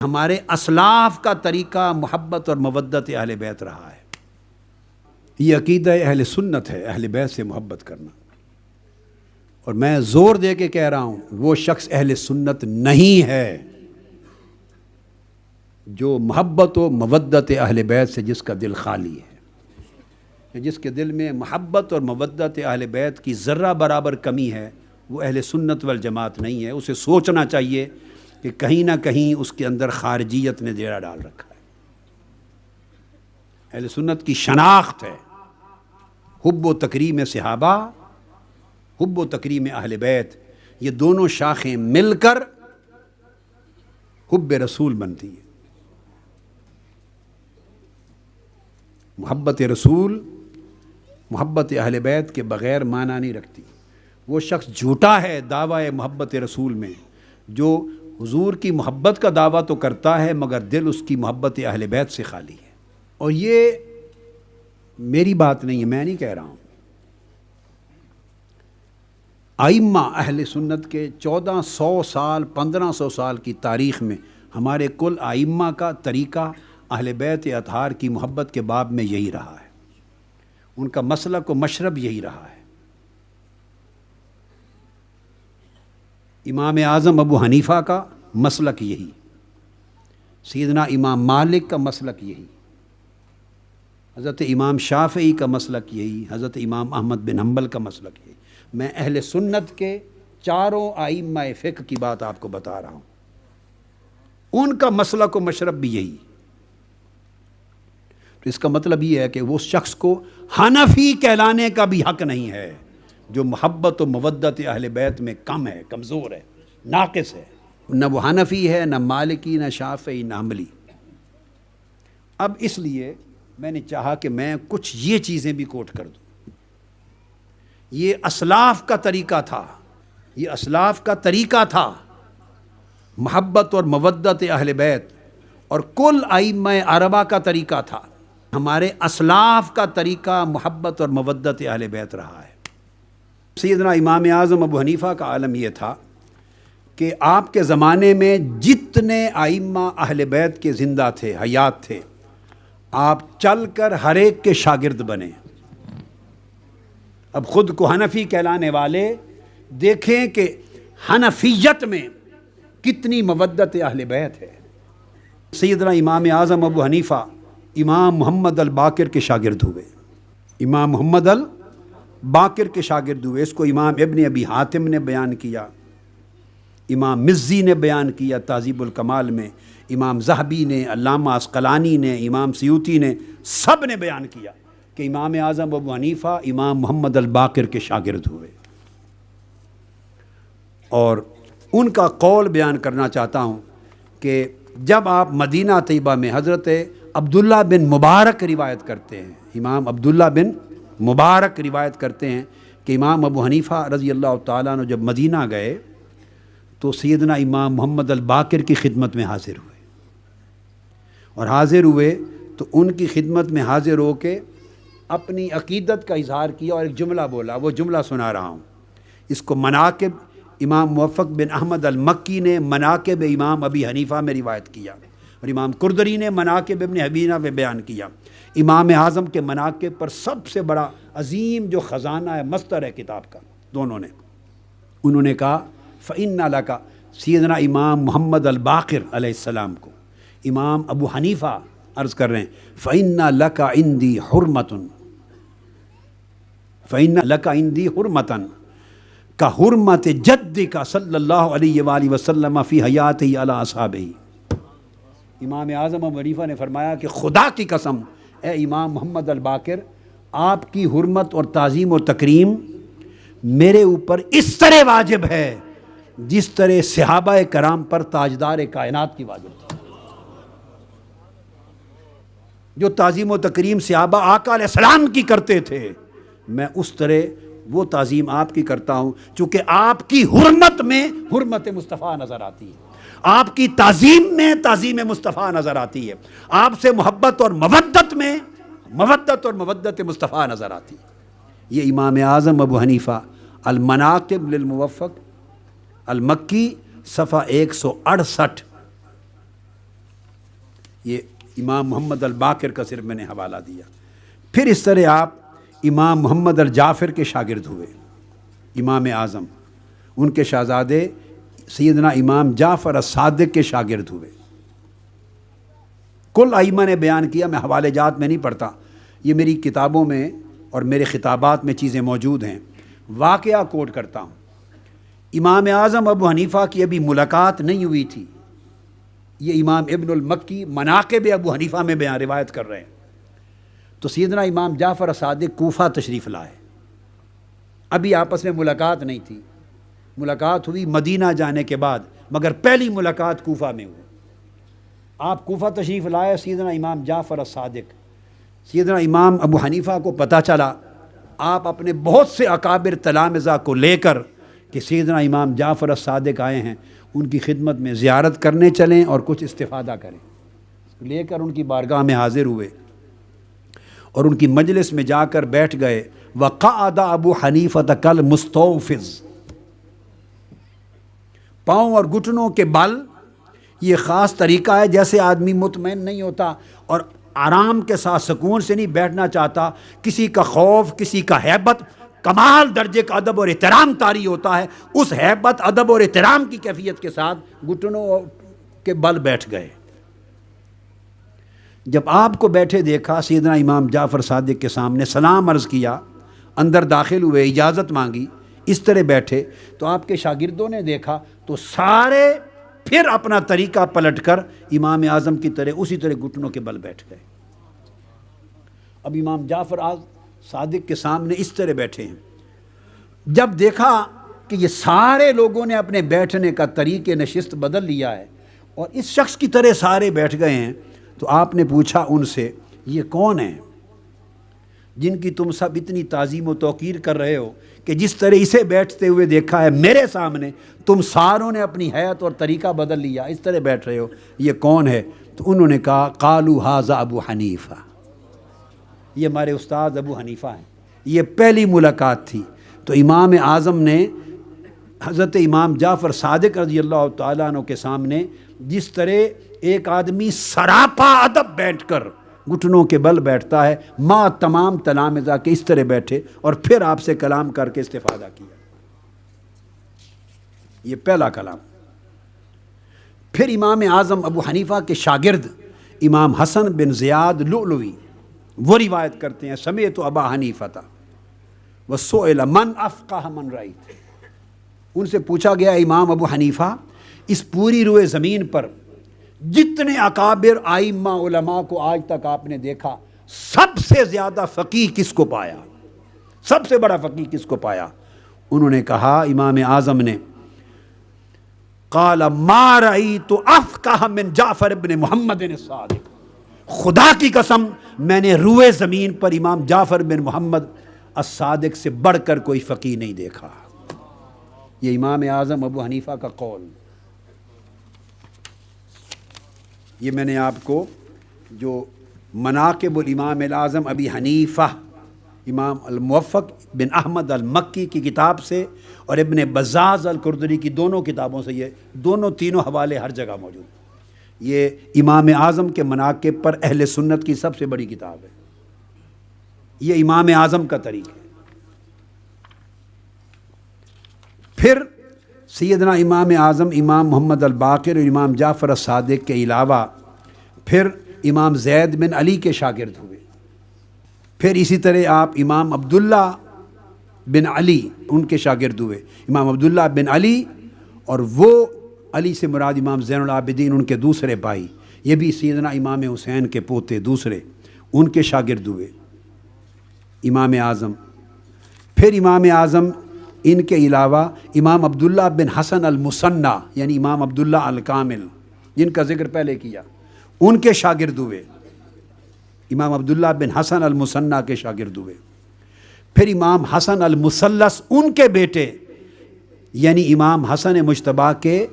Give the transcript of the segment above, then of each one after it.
ہمارے اسلاف کا طریقہ محبت اور مودت اہل بیت رہا ہے۔ یہ عقیدہ اہل سنت ہے، اہل بیت سے محبت کرنا۔ اور میں زور دے کے کہہ رہا ہوں، وہ شخص اہل سنت نہیں ہے جو محبت و مودت اہل بیت سے جس کا دل خالی ہے، جس کے دل میں محبت اور مودت اہل بیت کی ذرہ برابر کمی ہے، وہ اہل سنت والجماعت نہیں ہے۔ اسے سوچنا چاہیے کہ کہیں نہ کہیں اس کے اندر خارجیت نے ڈیرا ڈال رکھا ہے۔ اہل سنت کی شناخت ہے حب و تکریم صحابہ، حب و تکریم اہل بیت، یہ دونوں شاخیں مل کر حب رسول بنتی ہے۔ محبت رسول محبت اہل بیت کے بغیر معنی نہیں رکھتی۔ وہ شخص جھوٹا ہے دعویٰ محبت رسول میں جو حضور کی محبت کا دعویٰ تو کرتا ہے مگر دل اس کی محبت اہل بیت سے خالی ہے۔ اور یہ میری بات نہیں ہے، میں نہیں کہہ رہا ہوں۔ ائمہ اہل سنت کے 1400 سال 1500 سال کی تاریخ میں ہمارے کل ائمہ کا طریقہ اہل بیت اطہار کی محبت کے باب میں یہی رہا ہے، ان کا مسلک و مشرب یہی رہا ہے۔ امام اعظم ابو حنیفہ کا مسلک یہی، سیدنا امام مالک کا مسلک یہی، حضرت امام شافعی کا مسلک یہی، حضرت امام احمد بن حنبل کا مسلک یہی۔ میں اہل سنت کے چاروں ائمہ فقہ کی بات آپ کو بتا رہا ہوں، ان کا مسلک و مشرب بھی یہی۔ تو اس کا مطلب یہ ہے کہ وہ شخص کو حنفی کہلانے کا بھی حق نہیں ہے جو محبت و مودت اہل بیت میں کم ہے، کمزور ہے، ناقص ہے۔ نہ وہ حنفی ہے، نہ مالکی، نہ شافعی، نہ حنبلی۔ اب اس لیے میں نے چاہا کہ میں کچھ یہ چیزیں بھی کوٹ کر دوں۔ یہ اسلاف کا طریقہ تھا، یہ اسلاف کا طریقہ تھا محبت اور مودت اہل بیت، اور کل ائمہ اربعہ کا طریقہ تھا۔ ہمارے اسلاف کا طریقہ محبت اور مودت اہل بیت رہا ہے۔ سیدنا امام اعظم ابو حنیفہ کا عالم یہ تھا کہ آپ کے زمانے میں جتنے ائمہ اہل بیت کے زندہ تھے، حیات تھے، آپ چل کر ہر ایک کے شاگرد بنے۔ اب خود کو حنفی کہلانے والے دیکھیں کہ حنفیت میں کتنی مودت اہل بیت ہے۔ سیدنا امام اعظم ابو حنیفہ امام محمد الباقر کے شاگرد ہوئے، امام محمد الباقر کے شاگرد ہوئے۔ اس کو امام ابن ابی حاتم نے بیان کیا، امام مزی نے بیان کیا تہذیب الکمال میں، امام ذہبی نے، علامہ عسقلانی نے، امام سیوطی نے، سب نے بیان کیا کہ امام اعظم ابو حنیفہ امام محمد الباقر کے شاگرد ہوئے۔ اور ان کا قول بیان کرنا چاہتا ہوں کہ جب آپ مدینہ طیبہ میں حضرت عبداللہ بن مبارک روایت کرتے ہیں، امام عبداللہ بن مبارک روایت کرتے ہیں کہ امام ابو حنیفہ رضی اللہ تعالیٰ عنہ جب مدینہ گئے تو سیدنا امام محمد الباقر کی خدمت میں حاضر ہوئے، اور حاضر ہوئے تو ان کی خدمت میں حاضر ہو کے اپنی عقیدت کا اظہار کیا اور ایک جملہ بولا، وہ جملہ سنا رہا ہوں۔ اس کو مناقب امام موفق بن احمد المکی نے مناقب امام ابی حنیفہ میں روایت کیا، اور امام قردری نے مناقب ابن حبینہ میں بیان کیا۔ امام اعظم کے مناقب پر سب سے بڑا عظیم جو خزانہ ہے، مصدر ہے کتاب کا، دونوں نے، انہوں نے کہا فَإِنَّ لَكَ، سیدنا امام محمد الباقر علیہ السلام کو امام ابو حنیفہ عرض کر رہے ہیں فَإِنَّ لَكَ عِنْدِي حُرْمَةٌ، فَإِنَّ لَكَ عِنْدِي حُرْمَةً كَحُرْمَةِ جَدِّكَ صلی اللہ علیہ وآلہ وسلم فی حیاتہ علی اصحابہ۔ امام اعظم ابو حنیفہ نے فرمایا کہ خدا کی قسم اے امام محمد الباقر، آپ کی حرمت اور تعظیم و تکریم میرے اوپر اس طرح واجب ہے جس طرح صحابہ کرام پر تاجدار کائنات کی واجب تھی۔ جو تعظیم و تکریم صحابہ آقا علیہ السلام کی کرتے تھے، میں اس طرح وہ تعظیم آپ کی کرتا ہوں، چونکہ آپ کی حرمت میں حرمت مصطفیٰ نظر آتی ہے، آپ کی تعظیم میں تعظیم مصطفیٰ نظر آتی ہے، آپ سے محبت اور مودت میں مودت اور مودت مصطفیٰ نظر آتی ہے۔ یہ امام اعظم ابو حنیفہ المناقب للموفق المکی صفحہ 168 یہ امام محمد الباقر کا صرف میں نے حوالہ دیا۔ پھر اس طرح آپ امام محمد الجعفر کے شاگرد ہوئے، امام اعظم، ان کے شہزادے سیدنا امام جعفر الصادق کے شاگرد ہوئے۔ کل ائمہ نے بیان کیا، میں حوالے جات میں نہیں پڑھتا، یہ میری کتابوں میں اور میرے خطابات میں چیزیں موجود ہیں، واقعہ کوٹ کرتا ہوں۔ امام اعظم ابو حنیفہ کی ابھی ملاقات نہیں ہوئی تھی، یہ امام ابن المکی مناقب ابو حنیفہ میں بیان روایت کر رہے ہیں۔ تو سیدنا امام جعفر الصادق کوفہ تشریف لائے، ابھی آپس میں ملاقات نہیں تھی، ملاقات ہوئی مدینہ جانے کے بعد، مگر پہلی ملاقات کوفہ میں ہوئی۔ آپ کوفہ تشریف لائے، سیدنا امام جعفر الصادق، سیدنا امام ابو حنیفہ کو پتہ چلا، آپ اپنے بہت سے اکابر تلامذہ کو لے کر کہ سیدنا امام جعفر الصادق آئے ہیں، ان کی خدمت میں زیارت کرنے چلیں اور کچھ استفادہ کریں، لے کر ان کی بارگاہ میں حاضر ہوئے اور ان کی مجلس میں جا کر بیٹھ گئے۔ وَقَعَدَ ابو حنیفہ کالمستوفز، پاؤں اور گھٹنوں کے بل، یہ خاص طریقہ ہے جیسے آدمی مطمئن نہیں ہوتا اور آرام کے ساتھ سکون سے نہیں بیٹھنا چاہتا، کسی کا خوف، کسی کا ہیبت، کمال درجے کا ادب اور احترام طاری ہوتا ہے، اس ہیبت، ادب اور احترام کی کیفیت کے ساتھ گھٹنوں کے بل بیٹھ گئے۔ جب آپ کو بیٹھے دیکھا، سیدنا امام جعفر صادق کے سامنے سلام عرض کیا، اندر داخل ہوئے، اجازت مانگی، اس طرح بیٹھے، تو آپ کے شاگردوں نے دیکھا تو سارے پھر اپنا طریقہ پلٹ کر امام اعظم کی طرح اسی طرح گھٹنوں کے بل بیٹھ گئے۔ اب امام جعفر صادق کے سامنے اس طرح بیٹھے ہیں، جب دیکھا کہ یہ سارے لوگوں نے اپنے بیٹھنے کا طریقے نشست بدل لیا ہے اور اس شخص کی طرح سارے بیٹھ گئے ہیں، تو آپ نے پوچھا ان سے، یہ کون ہیں جن کی تم سب اتنی تعظیم و توقیر کر رہے ہو کہ جس طرح اسے بیٹھتے ہوئے دیکھا ہے میرے سامنے، تم ساروں نے اپنی حیت اور طریقہ بدل لیا، اس طرح بیٹھ رہے ہو، یہ کون ہے؟ تو انہوں نے کہا، قالوا ھذا ابو حنیفہ، یہ ہمارے استاد ابو حنیفہ ہیں۔ یہ پہلی ملاقات تھی۔ تو امام اعظم نے حضرت امام جعفر صادق رضی اللہ تعالیٰ عنہ کے سامنے جس طرح ایک آدمی سراپا ادب بیٹھ کر گھٹنوں کے بل بیٹھتا ہے، ماں تمام تلامذہ کے اس طرح بیٹھے اور پھر آپ سے کلام کر کے استفادہ کیا۔ یہ پہلا کلام۔ پھر امام اعظم ابو حنیفہ کے شاگرد امام حسن بن زیاد لؤلؤی وہ روایت کرتے ہیں، سمعت ابا حنیفہ وسئل من افقہ من رأیت، ان سے پوچھا گیا، امام ابو حنیفہ، اس پوری روئے زمین پر جتنے اکابر ائمہ علماء کو آج تک آپ نے دیکھا، سب سے زیادہ فقیہ کس کو پایا، سب سے بڑا فقیہ کس کو پایا؟ انہوں نے کہا، امام اعظم نے، قال ما رأیت افقہ من جعفر ابن محمد الصادق، خدا کی قسم میں نے روئے زمین پر امام جعفر بن محمد الصادق سے بڑھ کر کوئی فقیہ نہیں دیکھا۔ یہ امام اعظم ابو حنیفہ کا قول۔ یہ میں نے آپ کو جو مناقب الامام الاعظم ابی حنیفہ امام الموفق بن احمد المکی کی کتاب سے اور ابن بزاز القردری کی دونوں کتابوں سے، یہ دونوں تینوں حوالے ہر جگہ موجود ہیں۔ یہ امام اعظم کے مناقب پر اہل سنت کی سب سے بڑی کتاب ہے، یہ امام اعظم کا طریق ہے۔ پھر سیدنا امام اعظم امام محمد الباقر اور امام جعفر الصادق کے علاوہ پھر امام زید بن علی کے شاگرد ہوئے۔ پھر اسی طرح آپ امام عبداللہ بن علی ان کے شاگرد ہوئے، امام عبداللہ بن علی، اور وہ علی سے مراد امام زین العابدین ان کے دوسرے بھائی، یہ بھی سیدنا امام حسین کے پوتے دوسرے، ان کے شاگرد ہوئے امام اعظم۔ پھر امام اعظم ان کے علاوہ امام عبداللہ بن حسن المثنی یعنی امام عبداللہ الکامل جن کا ذکر پہلے کیا، ان کے شاگرد ہوئے، امام عبداللہ بن حسن المثنی کے شاگرد ہوئے۔ پھر امام حسن المثلث ان کے بیٹے یعنی امام حسن مجتبیٰ کے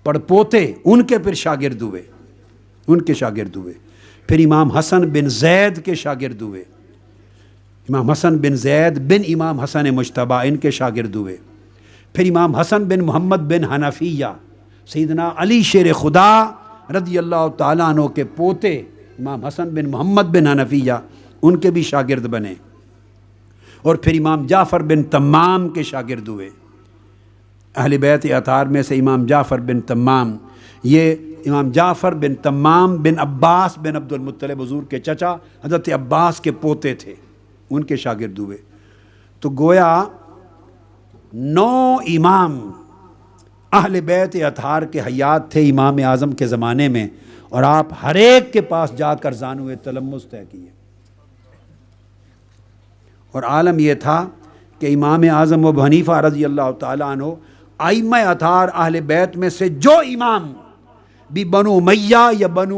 پڑپوتے، ان کے پھر شاگرد ہوئے، ان کے شاگرد ہوئے۔ پھر امام حسن بن زید کے شاگرد ہوئے، امام حسن بن زید بن امام حسن مجتبیٰ ان کے شاگرد ہوئے۔ پھر امام حسن بن محمد بن حنفیہ، سیدنا علی شیر خدا رضی اللہ تعالیٰ عنہ کے پوتے امام حسن بن محمد بن حنفیہ ان کے بھی شاگرد بنے، اور پھر امام جعفر بن تمام کے شاگرد ہوئے۔ اہل بیت اطہار میں سے امام جعفر بن تمام، یہ امام جعفر بن تمام بن عباس بن عبد المطلب حضور کے چچا حضرت عباس کے پوتے تھے، ان کے شاگرد ہوئے۔ تو گویا 9 امام اہل بیت اطہار کے حیات تھے امام اعظم کے زمانے میں، اور آپ ہر ایک کے پاس جا کر زانو تلمس طے کیے۔ اور عالم یہ تھا کہ امام اعظم ابو حنیفہ رضی اللہ تعالیٰ عنہ ائمہ اطہار اہل بیت میں سے جو امام بھی بنو امیہ یا بنو